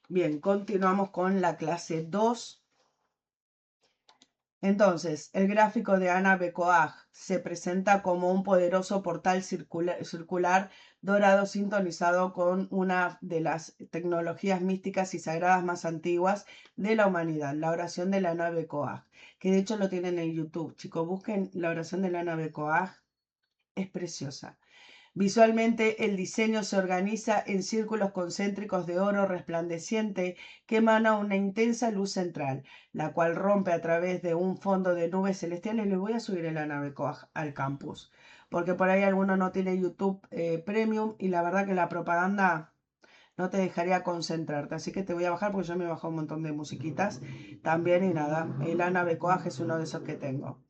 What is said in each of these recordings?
Bien, continuamos con la clase 2. Entonces, el gráfico de Ana Becoag se presenta como un poderoso portal circular dorado sintonizado con una de las tecnologías místicas y sagradas más antiguas de la humanidad, la oración de la Ana Becoag, que de hecho lo tienen en YouTube. Chicos, busquen la oración de la Ana Becoag, es preciosa. Visualmente, el diseño se organiza en círculos concéntricos de oro resplandeciente que emana una intensa luz central, la cual rompe a través de un fondo de nubes celestiales. Les voy a subir en la nave Coag al campus, porque por ahí alguno no tiene YouTube Premium y la verdad que la propaganda no te dejaría concentrarte. Así que te voy a bajar porque yo me bajo un montón de musiquitas también y nada. El Ana Becoag es uno de esos que tengo.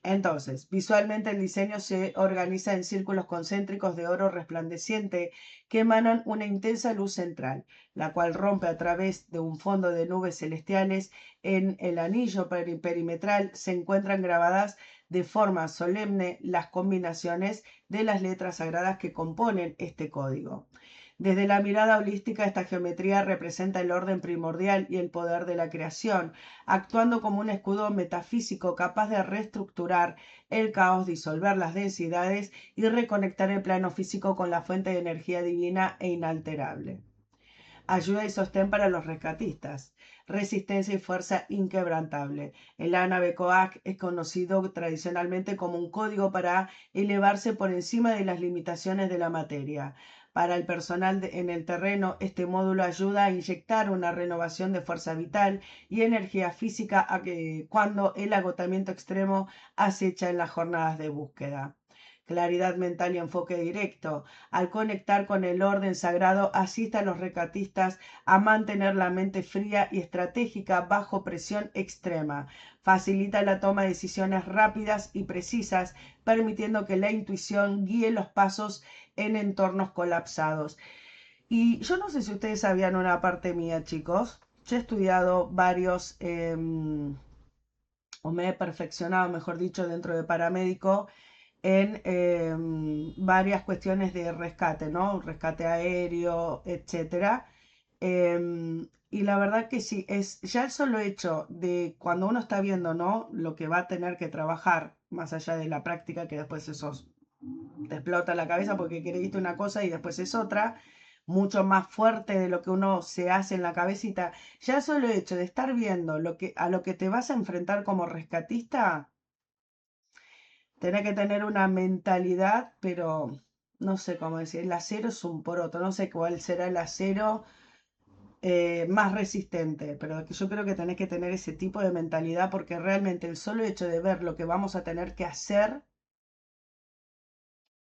Entonces, visualmente el diseño se organiza en círculos concéntricos de oro resplandeciente que emanan una intensa luz central, la cual rompe a través de un fondo de nubes celestiales. En el anillo perimetral se encuentran grabadas de forma solemne las combinaciones de las letras sagradas que componen este código. Desde la mirada holística, esta geometría representa el orden primordial y el poder de la creación, actuando como un escudo metafísico capaz de reestructurar el caos, disolver las densidades y reconectar el plano físico con la fuente de energía divina e inalterable. Ayuda y sostén para los rescatistas. Resistencia y fuerza inquebrantable. El Ana Becoag es conocido tradicionalmente como un código para elevarse por encima de las limitaciones de la materia. Para el personal en el terreno, este módulo ayuda a inyectar una renovación de fuerza vital y energía física cuando el agotamiento extremo acecha en las jornadas de búsqueda. Claridad mental y enfoque directo. Al conectar con el orden sagrado, asiste a los rescatistas a mantener la mente fría y estratégica bajo presión extrema. Facilita la toma de decisiones rápidas y precisas, permitiendo que la intuición guíe los pasos en entornos colapsados. Y yo no sé si ustedes sabían una parte mía, chicos. Yo he estudiado varios, o me he perfeccionado, mejor dicho, dentro de paramédico en varias cuestiones de rescate, ¿no? Rescate aéreo, etcétera. Y la verdad que sí, es ya el solo hecho de cuando uno está viendo, ¿no? Lo que va a tener que trabajar, más allá de la práctica, que después eso te explota la cabeza porque creíste una cosa y después es otra, mucho más fuerte de lo que uno se hace en la cabecita. Ya solo el hecho de estar viendo a lo que te vas a enfrentar como rescatista, tenés que tener una mentalidad, pero no sé cómo decir, el acero es un poroto, no sé cuál será el acero más resistente, pero que yo creo que tenés que tener ese tipo de mentalidad porque realmente el solo hecho de ver lo que vamos a tener que hacer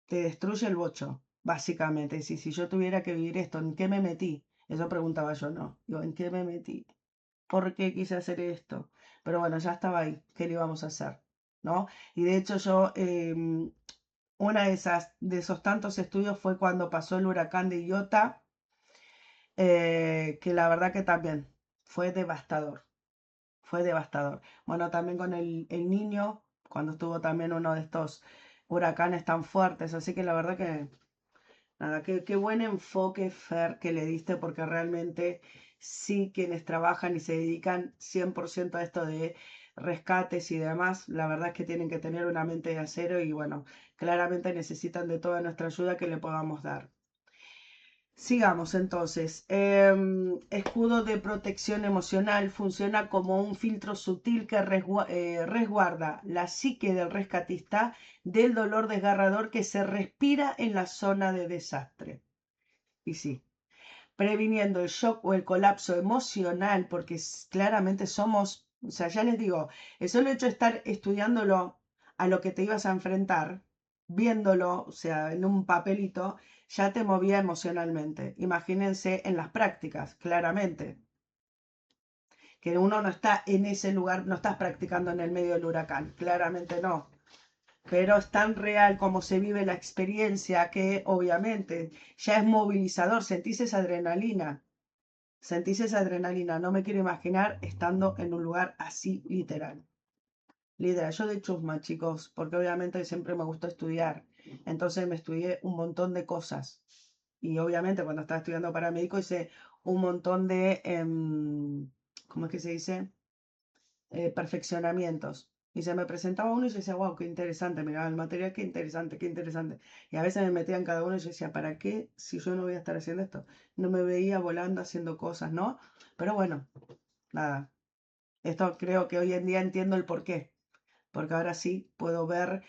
te destruye el bocho, básicamente. Si yo tuviera que vivir esto, ¿en qué me metí? Eso preguntaba yo, no. Digo, ¿en qué me metí? ¿Por qué quise hacer esto? Pero bueno, ya estaba ahí, ¿qué le íbamos a hacer? ¿No? Y de hecho yo una de esos tantos estudios fue cuando pasó el huracán de Iota, que la verdad que también fue devastador, fue devastador. Bueno, también con el niño, cuando estuvo también uno de estos huracanes tan fuertes, así que la verdad que, nada, qué buen enfoque, Fer, que le diste, porque realmente sí quienes trabajan y se dedican 100% a esto de rescates y demás, la verdad es que tienen que tener una mente de acero y bueno, claramente necesitan de toda nuestra ayuda que le podamos dar. Sigamos entonces. Escudo de protección emocional funciona como un filtro sutil que resguarda la psique del rescatista del dolor desgarrador que se respira en la zona de desastre. Y sí, previniendo el shock o el colapso emocional, porque claramente somos, o sea, ya les digo, el solo hecho de estar estudiándolo a lo que te ibas a enfrentar, viéndolo, o sea, en un papelito, ya te movía emocionalmente. Imagínense en las prácticas, claramente, que uno no está en ese lugar, no estás practicando en el medio del huracán, claramente no. Pero es tan real como se vive la experiencia que obviamente ya es movilizador, sentís esa adrenalina. Sentís esa adrenalina, no me quiero imaginar estando en un lugar así literal. Literal, yo de chusma, chicos, porque obviamente siempre me gustó estudiar. Entonces me estudié un montón de cosas. Y obviamente cuando estaba estudiando paramédico hice un montón de, ¿cómo es que se dice? Perfeccionamientos. Y se me presentaba uno y yo decía, wow, qué interesante, miraba el material, qué interesante, qué interesante. Y a veces me metía en cada uno y yo decía, ¿para qué si yo no voy a estar haciendo esto? No me veía volando haciendo cosas, ¿no? Pero bueno, nada. Esto creo que hoy en día entiendo el por qué. Porque ahora sí puedo ver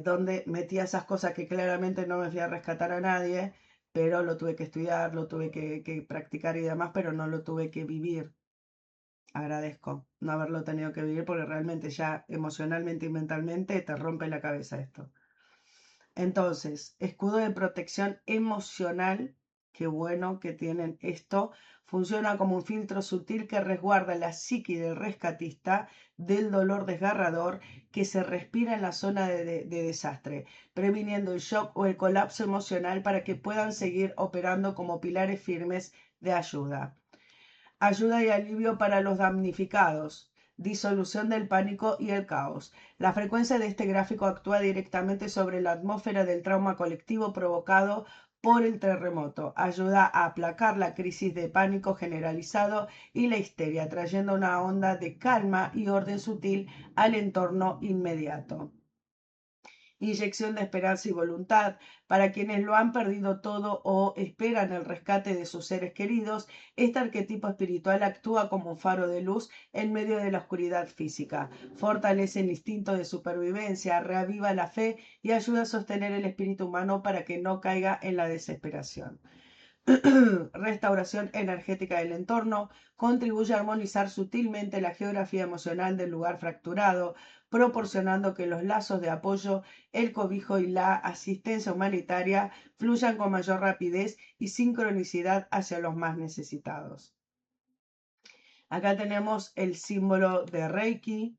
dónde metía esas cosas que claramente no me fui a rescatar a nadie, pero lo tuve que estudiar, lo tuve que practicar y demás, pero no lo tuve que vivir. Agradezco no haberlo tenido que vivir porque realmente ya emocionalmente y mentalmente te rompe la cabeza esto. Entonces, escudo de protección emocional, qué bueno que tienen esto, funciona como un filtro sutil que resguarda la psique del rescatista del dolor desgarrador que se respira en la zona de desastre, previniendo el shock o el colapso emocional para que puedan seguir operando como pilares firmes de ayuda. Ayuda y alivio para los damnificados. Disolución del pánico y el caos. La frecuencia de este gráfico actúa directamente sobre la atmósfera del trauma colectivo provocado por el terremoto. Ayuda a aplacar la crisis de pánico generalizado y la histeria, trayendo una onda de calma y orden sutil al entorno inmediato. Inyección de esperanza y voluntad. Para quienes lo han perdido todo o esperan el rescate de sus seres queridos, este arquetipo espiritual actúa como un faro de luz en medio de la oscuridad física. Fortalece el instinto de supervivencia, reaviva la fe y ayuda a sostener el espíritu humano para que no caiga en la desesperación. Restauración energética del entorno, contribuye a armonizar sutilmente la geografía emocional del lugar fracturado, proporcionando que los lazos de apoyo, el cobijo y la asistencia humanitaria fluyan con mayor rapidez y sincronicidad hacia los más necesitados. Acá tenemos el símbolo de Reiki.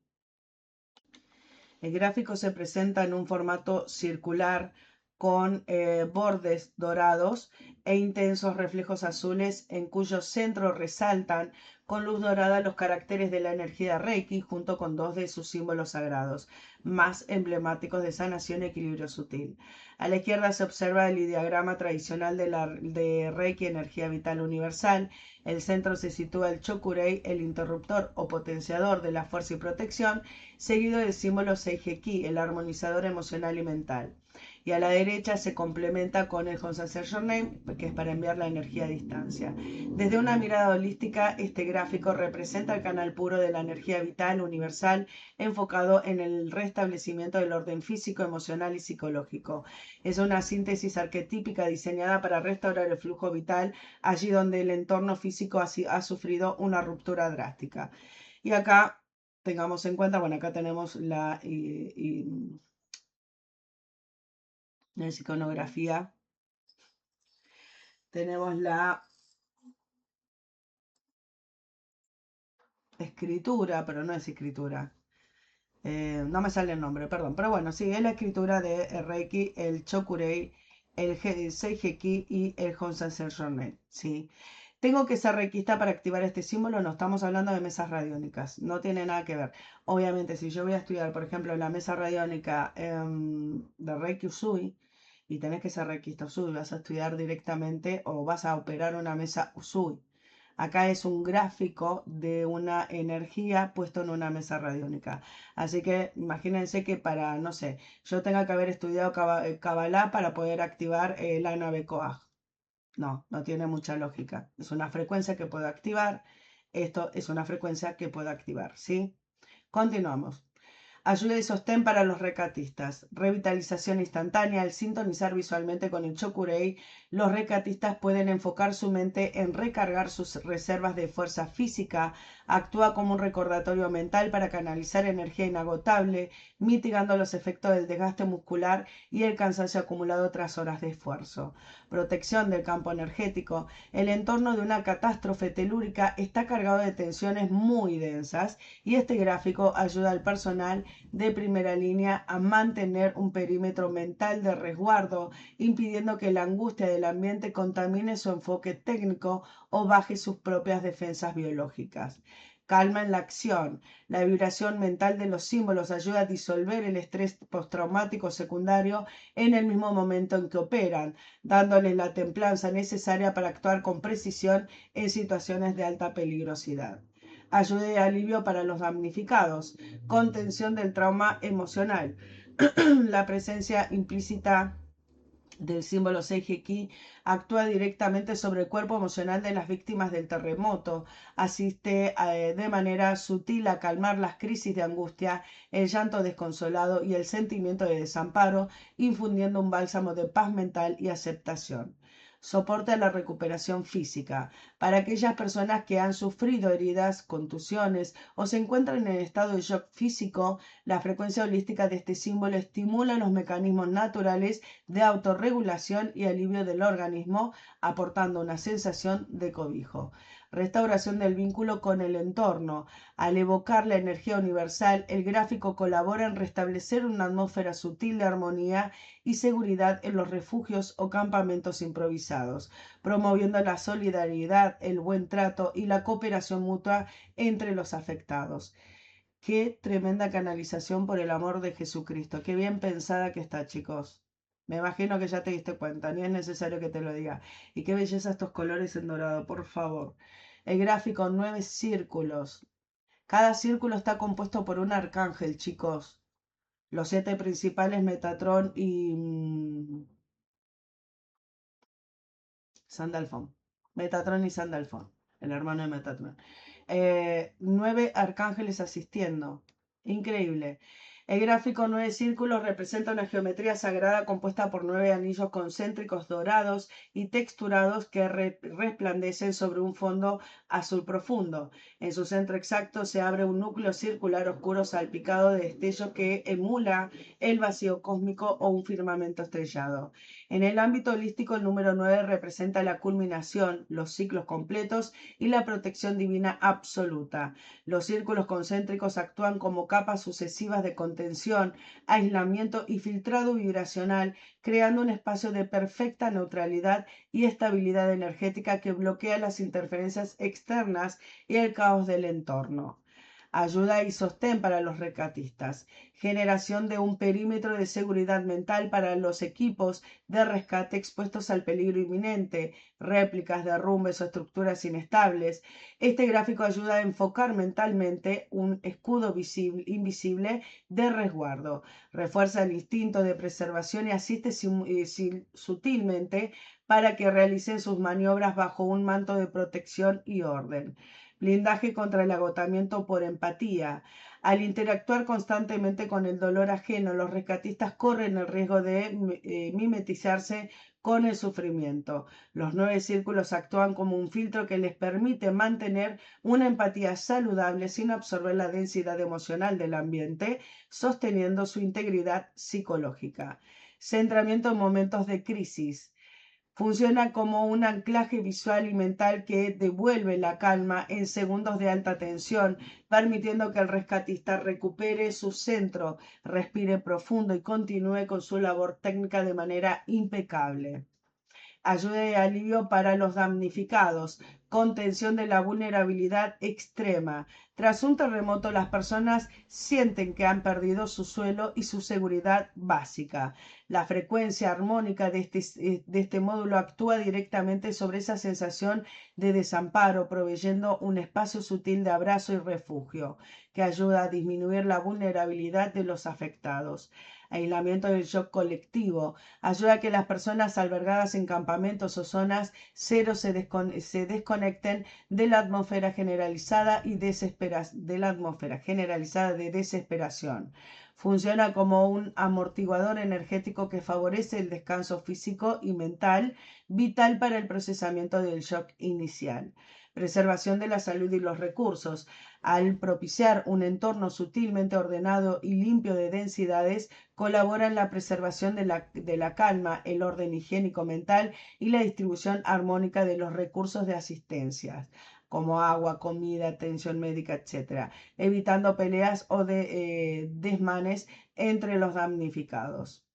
El gráfico se presenta en un formato circular con bordes dorados e intensos reflejos azules en cuyo centro resaltan con luz dorada los caracteres de la energía Reiki junto con dos de sus símbolos sagrados, más emblemáticos de sanación y equilibrio sutil. A la izquierda se observa el ideograma tradicional de Reiki, energía vital universal. El centro se sitúa el Chokurei, el interruptor o potenciador de la fuerza y protección, seguido del símbolo Seijeki, el armonizador emocional y mental. Y a la derecha se complementa con el Honsaser Your Name, que es para enviar la energía a distancia. Desde una mirada holística, este gráfico representa el canal puro de la energía vital universal enfocado en el restablecimiento del orden físico, emocional y psicológico. Es una síntesis arquetípica diseñada para restaurar el flujo vital allí donde el entorno físico ha sufrido una ruptura drástica. Y acá tengamos en cuenta, bueno, acá tenemos la iconografía, tenemos la escritura, pero no es escritura. No me sale el nombre, perdón. Pero bueno, sí, es la escritura de Reiki, el Chokurei, el Seijeki y el Honsasen Shonen. Sí. Tengo que ser reikista para activar este símbolo. No estamos hablando de mesas radiónicas. No tiene nada que ver. Obviamente, si yo voy a estudiar, por ejemplo, la mesa radiónica de Reiki Usui y tenés que ser reikista Usui, vas a estudiar directamente o vas a operar una mesa Usui. Acá es un gráfico de una energía puesto en una mesa radiónica. Así que imagínense que para, no sé, yo tenga que haber estudiado Kabbalah para poder activar la nave Koach. No, no tiene mucha lógica. Es una frecuencia que puedo activar. Esto es una frecuencia que puedo activar, ¿sí? Continuamos. Ayuda y sostén para los recatistas. Revitalización instantánea. Al sintonizar visualmente con el Chokurei, los recatistas pueden enfocar su mente en recargar sus reservas de fuerza física. Actúa como un recordatorio mental para canalizar energía inagotable, mitigando los efectos del desgaste muscular y el cansancio acumulado tras horas de esfuerzo. Protección del campo energético. El entorno de una catástrofe telúrica está cargado de tensiones muy densas y este gráfico ayuda al personal de primera línea a mantener un perímetro mental de resguardo, impidiendo que la angustia del ambiente contamine su enfoque técnico o baje sus propias defensas biológicas. calma en la acción. La vibración mental de los símbolos ayuda a disolver el estrés postraumático secundario en el mismo momento en que operan, dándoles la templanza necesaria para actuar con precisión en situaciones de alta peligrosidad. Ayuda y alivio para los damnificados. Contención del trauma emocional. La presencia implícita del símbolo Seiji actúa directamente sobre el cuerpo emocional de las víctimas del terremoto. Asiste de manera sutil a calmar las crisis de angustia, el llanto desconsolado y el sentimiento de desamparo, infundiendo un bálsamo de paz mental y aceptación. Soporte a la recuperación física. Para aquellas personas que han sufrido heridas, contusiones o se encuentran en estado de shock físico, la frecuencia holística de este símbolo estimula los mecanismos naturales de autorregulación y alivio del organismo, aportando una sensación de cobijo. Restauración del vínculo con el entorno. Al evocar la energía universal, el gráfico colabora en restablecer una atmósfera sutil de armonía y seguridad en los refugios o campamentos improvisados, promoviendo la solidaridad, el buen trato y la cooperación mutua entre los afectados. Qué tremenda canalización por el amor de Jesucristo. Qué bien pensada que está, chicos. Me imagino que ya te diste cuenta, ni es necesario que te lo diga. Y qué belleza estos colores en dorado, por favor. El gráfico, 9 círculos. Cada círculo está compuesto por un arcángel, chicos. Los 7 principales, Metatron y Sandalfón. Metatron y Sandalfón, el hermano de Metatron. 9 arcángeles asistiendo. Increíble. El gráfico 9 círculos representa una geometría sagrada compuesta por 9 anillos concéntricos dorados y texturados que resplandecen sobre un fondo azul profundo. En su centro exacto se abre un núcleo circular oscuro salpicado de destellos que emula el vacío cósmico o un firmamento estrellado. En el ámbito holístico, el número 9 representa la culminación, los ciclos completos y la protección divina absoluta. Los círculos concéntricos actúan como capas sucesivas de contención, aislamiento y filtrado vibracional, creando un espacio de perfecta neutralidad y estabilidad energética que bloquea las interferencias externas y el caos del entorno. Ayuda y sostén para los rescatistas. Generación de un perímetro de seguridad mental para los equipos de rescate expuestos al peligro inminente, réplicas, derrumbes o estructuras inestables. Este gráfico ayuda a enfocar mentalmente un escudo invisible de resguardo. Refuerza el instinto de preservación y asiste sutilmente para que realicen sus maniobras bajo un manto de protección y orden. Blindaje contra el agotamiento por empatía. Al interactuar constantemente con el dolor ajeno, los rescatistas corren el riesgo de mimetizarse con el sufrimiento. Los 9 círculos actúan como un filtro que les permite mantener una empatía saludable sin absorber la densidad emocional del ambiente, sosteniendo su integridad psicológica. Centramiento en momentos de crisis. Funciona como un anclaje visual y mental que devuelve la calma en segundos de alta tensión, permitiendo que el rescatista recupere su centro, respire profundo y continúe con su labor técnica de manera impecable. Ayuda y alivio para los damnificados, contención de la vulnerabilidad extrema. Tras un terremoto, las personas sienten que han perdido su suelo y su seguridad básica. La frecuencia armónica de este módulo actúa directamente sobre esa sensación de desamparo, proveyendo un espacio sutil de abrazo y refugio, que ayuda a disminuir la vulnerabilidad de los afectados. Aislamiento del shock colectivo. Ayuda a que las personas albergadas en campamentos o zonas cero se desconecten de la atmósfera generalizada de desesperación. Funciona como un amortiguador energético que favorece el descanso físico y mental, vital para el procesamiento del shock inicial. Preservación de la salud y los recursos. Al propiciar un entorno sutilmente ordenado y limpio de densidades, colabora en la preservación de la calma, el orden higiénico mental y la distribución armónica de los recursos de asistencia, como agua, comida, atención médica, etc., evitando peleas o desmanes entre los damnificados.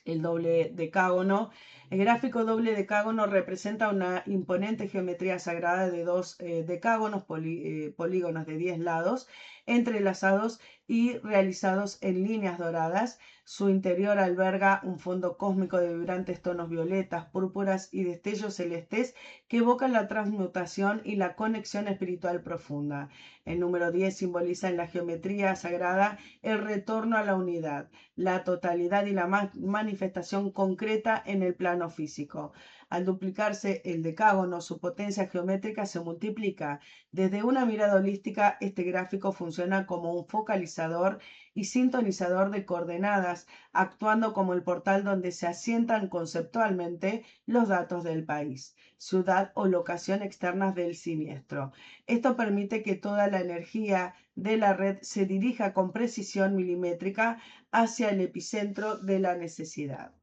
El doble decágono El gráfico doble decágono representa una imponente geometría sagrada de dos decágonos, polígonos de 10 lados, entrelazados y realizados en líneas doradas. Su interior alberga un fondo cósmico de vibrantes tonos violetas, púrpuras y destellos celestes que evocan la transmutación y la conexión espiritual profunda. El número 10 simboliza en la geometría sagrada el retorno a la unidad, la totalidad y la manifestación concreta en el plano físico. Al duplicarse el decágono, su potencia geométrica se multiplica. Desde una mirada holística, este gráfico funciona como un focalizador y sintonizador de coordenadas, actuando como el portal donde se asientan conceptualmente los datos del país, ciudad o locación externas del siniestro. Esto permite que toda la energía de la red se dirija con precisión milimétrica hacia el epicentro de la necesidad.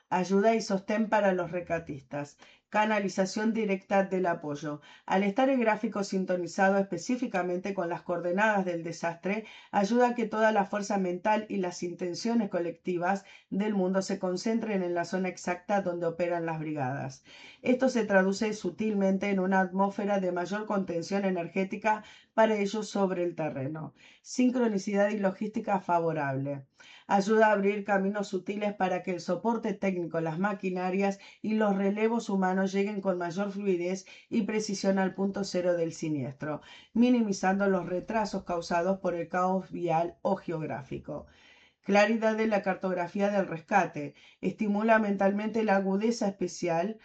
Ayuda y sostén para los rescatistas. Canalización directa del apoyo. Al estar el gráfico sintonizado específicamente con las coordenadas del desastre, ayuda a que toda la fuerza mental y las intenciones colectivas del mundo se concentren en la zona exacta donde operan las brigadas. Esto se traduce sutilmente en una atmósfera de mayor contención energética para ellos sobre el terreno. Sincronicidad y logística favorable. Ayuda a abrir caminos sutiles para que el soporte técnico, las maquinarias y los relevos humanos lleguen con mayor fluidez y precisión al punto cero del siniestro, minimizando los retrasos causados por el caos vial o geográfico. Claridad de la cartografía del rescate. Estimula mentalmente la agudeza espacial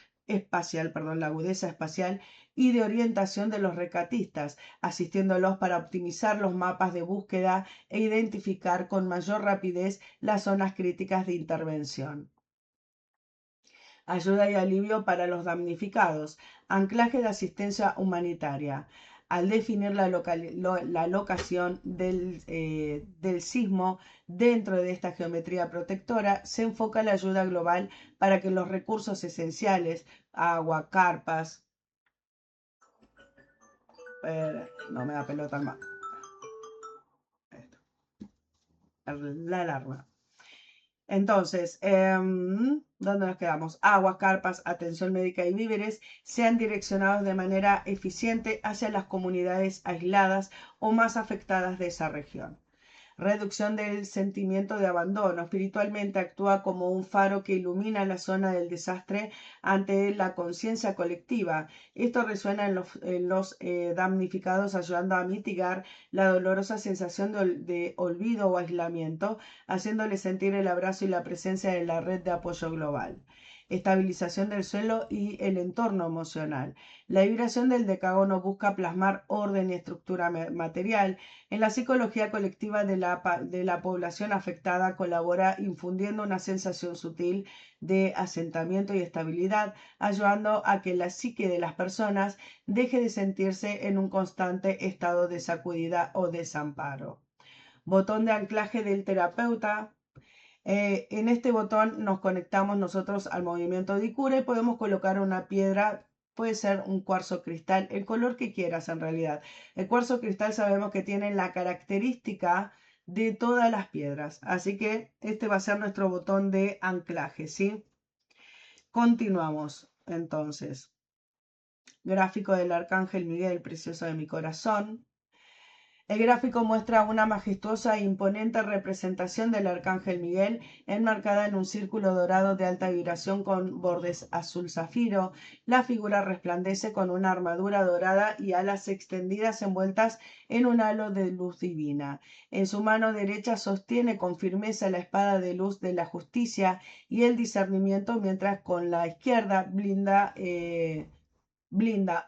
y de orientación de los rescatistas, asistiéndolos para optimizar los mapas de búsqueda e identificar con mayor rapidez las zonas críticas de intervención. Ayuda y alivio para los damnificados. Anclaje de asistencia humanitaria. Al definir la locación del sismo dentro de esta geometría protectora, se enfoca la ayuda global para que los recursos esenciales, agua, carpas, no me da pelota más. La alarma. Entonces, ¿dónde nos quedamos? Aguas, carpas, atención médica y víveres sean direccionados de manera eficiente hacia las comunidades aisladas o más afectadas de esa región. Reducción del sentimiento de abandono. Espiritualmente actúa como un faro que ilumina la zona del desastre ante la conciencia colectiva. Esto resuena en los damnificados, ayudando a mitigar la dolorosa sensación de olvido o aislamiento, haciéndoles sentir el abrazo y la presencia de la red de apoyo global. Estabilización del suelo y el entorno emocional. La vibración del decágono busca plasmar orden y estructura material. En la psicología colectiva de la población afectada colabora infundiendo una sensación sutil de asentamiento y estabilidad, ayudando a que la psique de las personas deje de sentirse en un constante estado de sacudida o desamparo. Botón de anclaje del terapeuta. En este botón nos conectamos nosotros al movimiento de cura y podemos colocar una piedra. Puede ser un cuarzo cristal, el color que quieras en realidad. El cuarzo cristal sabemos que tiene la característica de todas las piedras. Así que este va a ser nuestro botón de anclaje, ¿sí? Continuamos entonces. Gráfico del Arcángel Miguel, precioso de mi corazón. El gráfico muestra una majestuosa e imponente representación del Arcángel Miguel, enmarcada en un círculo dorado de alta vibración con bordes azul zafiro. La figura resplandece con una armadura dorada y alas extendidas envueltas en un halo de luz divina. En su mano derecha sostiene con firmeza la espada de luz de la justicia y el discernimiento, mientras con la izquierda blinda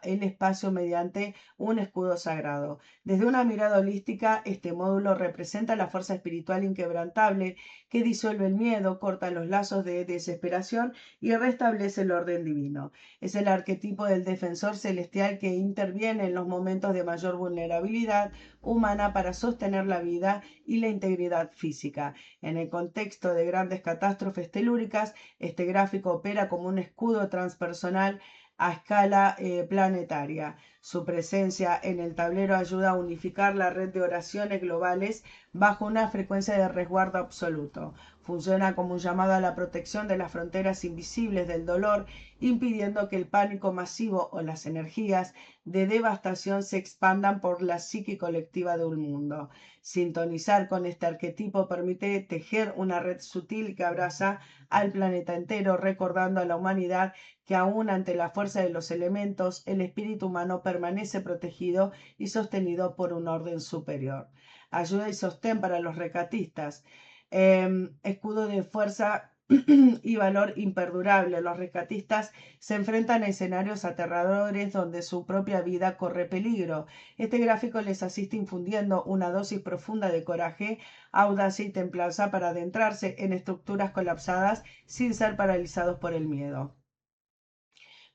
el espacio mediante un escudo sagrado. Desde una mirada holística, este módulo representa la fuerza espiritual inquebrantable que disuelve el miedo, corta los lazos de desesperación y restablece el orden divino. Es el arquetipo del defensor celestial que interviene en los momentos de mayor vulnerabilidad humana para sostener la vida y la integridad física. En el contexto de grandes catástrofes telúricas, este gráfico opera como un escudo transpersonal a escala planetaria. Su presencia en el tablero ayuda a unificar la red de oraciones globales bajo una frecuencia de resguardo absoluto. Funciona como un llamado a la protección de las fronteras invisibles del dolor, impidiendo que el pánico masivo o las energías de devastación se expandan por la psique colectiva de un mundo. Sintonizar con este arquetipo permite tejer una red sutil que abraza al planeta entero, recordando a la humanidad que aún ante la fuerza de los elementos, el espíritu humano permanece protegido y sostenido por un orden superior. Ayuda y sostén para los recatistas. Escudo de fuerza y valor imperdurable. Los rescatistas se enfrentan a escenarios aterradores donde su propia vida corre peligro. Este gráfico les asiste infundiendo una dosis profunda de coraje, audacia y templanza para adentrarse en estructuras colapsadas sin ser paralizados por el miedo.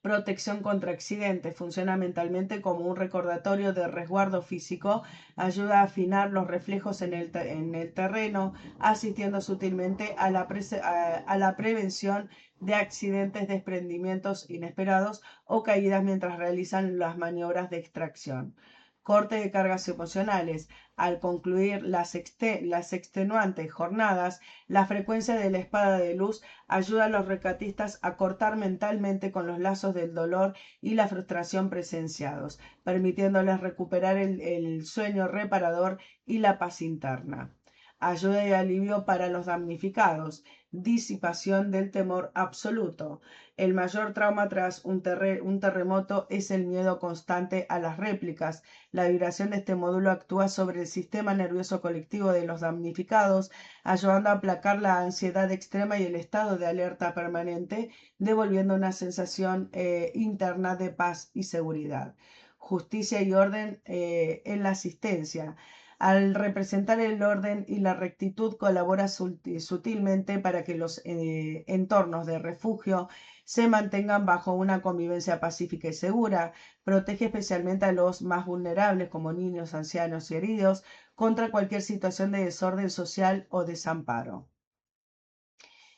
Protección contra accidentes. Funciona mentalmente como un recordatorio de resguardo físico. Ayuda a afinar los reflejos en el terreno, asistiendo sutilmente a la prevención de accidentes, desprendimientos inesperados o caídas mientras realizan las maniobras de extracción. Corte de cargas emocionales. Al concluir las extenuantes jornadas, la frecuencia de la espada de luz ayuda a los rescatistas a cortar mentalmente con los lazos del dolor y la frustración presenciados, permitiéndoles recuperar el sueño reparador y la paz interna. Ayuda y alivio para los damnificados. Disipación del temor absoluto. El mayor trauma tras un terremoto es el miedo constante a las réplicas. La vibración de este módulo actúa sobre el sistema nervioso colectivo de los damnificados, ayudando a aplacar la ansiedad extrema y el estado de alerta permanente, devolviendo una sensación interna de paz y seguridad. Justicia y orden en la asistencia. Al representar el orden y la rectitud, colabora sutilmente para que los entornos de refugio se mantengan bajo una convivencia pacífica y segura. Protege especialmente a los más vulnerables, como niños, ancianos y heridos, contra cualquier situación de desorden social o desamparo.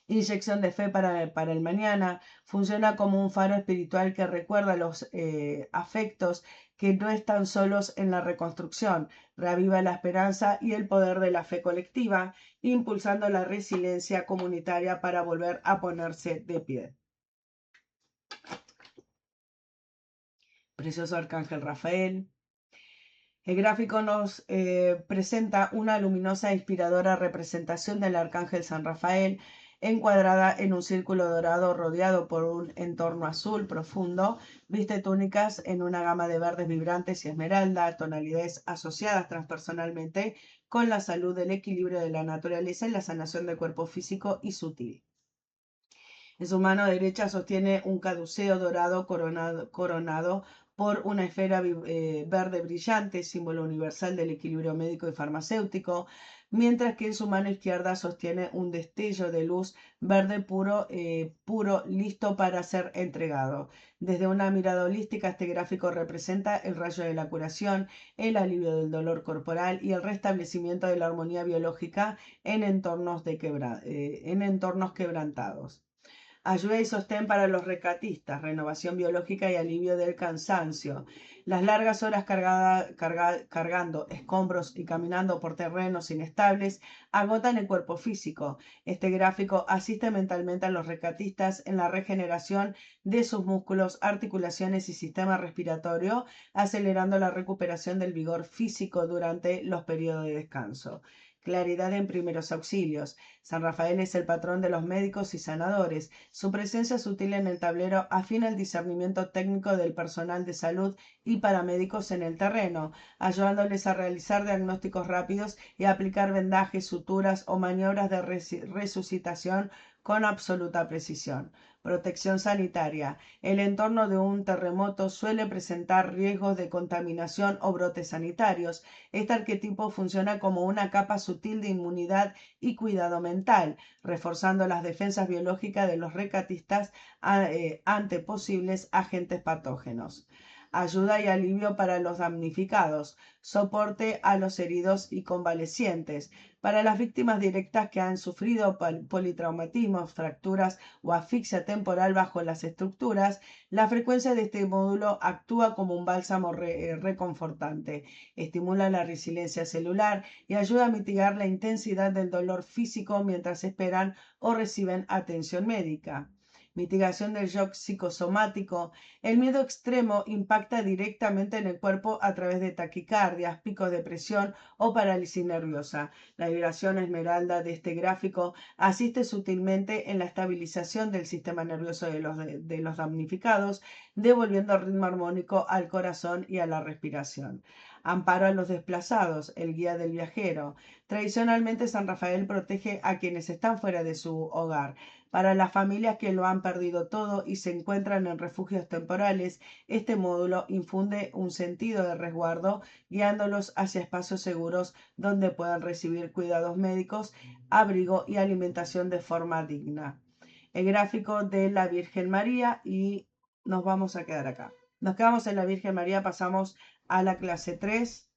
Inyección de fe para el mañana. Funciona como un faro espiritual que recuerda los afectos que no están solos en la reconstrucción. Reaviva la esperanza y el poder de la fe colectiva, impulsando la resiliencia comunitaria para volver a ponerse de pie. Precioso Arcángel Rafael. El gráfico nos presenta una luminosa e inspiradora representación del Arcángel San Rafael, encuadrada en un círculo dorado rodeado por un entorno azul profundo. Viste túnicas en una gama de verdes vibrantes y esmeralda, tonalidades asociadas transpersonalmente con la salud, el equilibrio de la naturaleza y la sanación del cuerpo físico y sutil. En su mano derecha sostiene un caduceo dorado coronado por una esfera verde brillante, símbolo universal del equilibrio médico y farmacéutico, mientras que en su mano izquierda sostiene un destello de luz verde puro, listo para ser entregado. Desde una mirada holística, este gráfico representa el rayo de la curación, el alivio del dolor corporal y el restablecimiento de la armonía biológica en entornos quebrantados. Ayuda y sostén para los rescatistas, renovación biológica y alivio del cansancio. Las largas horas cargando escombros y caminando por terrenos inestables agotan el cuerpo físico. Este gráfico asiste mentalmente a los rescatistas en la regeneración de sus músculos, articulaciones y sistema respiratorio, acelerando la recuperación del vigor físico durante los periodos de descanso. Claridad en primeros auxilios. San Rafael es el patrón de los médicos y sanadores. Su presencia sutil en el tablero afina el discernimiento técnico del personal de salud y paramédicos en el terreno, ayudándoles a realizar diagnósticos rápidos y aplicar vendajes, suturas o maniobras de resucitación con absoluta precisión. Protección sanitaria. El entorno de un terremoto suele presentar riesgos de contaminación o brotes sanitarios. Este arquetipo funciona como una capa sutil de inmunidad y cuidado mental, reforzando las defensas biológicas de los rescatistas ante posibles agentes patógenos. ayuda y alivio para los damnificados, soporte a los heridos y convalecientes. Para las víctimas directas que han sufrido politraumatismos, fracturas o asfixia temporal bajo las estructuras, la frecuencia de este módulo actúa como un bálsamo reconfortante, estimula la resiliencia celular y ayuda a mitigar la intensidad del dolor físico mientras esperan o reciben atención médica. Mitigación del shock psicosomático. El miedo extremo impacta directamente en el cuerpo a través de taquicardias, picos de presión o parálisis nerviosa. La vibración esmeralda de este gráfico asiste sutilmente en la estabilización del sistema nervioso de los damnificados, devolviendo ritmo armónico al corazón y a la respiración. Amparo a los desplazados, el guía del viajero. Tradicionalmente San Rafael protege a quienes están fuera de su hogar. Para las familias que lo han perdido todo y se encuentran en refugios temporales, este módulo infunde un sentido de resguardo, guiándolos hacia espacios seguros donde puedan recibir cuidados médicos, abrigo y alimentación de forma digna. El gráfico de la Virgen María y nos vamos a quedar acá. Nos quedamos en la Virgen María, pasamos a la clase 3.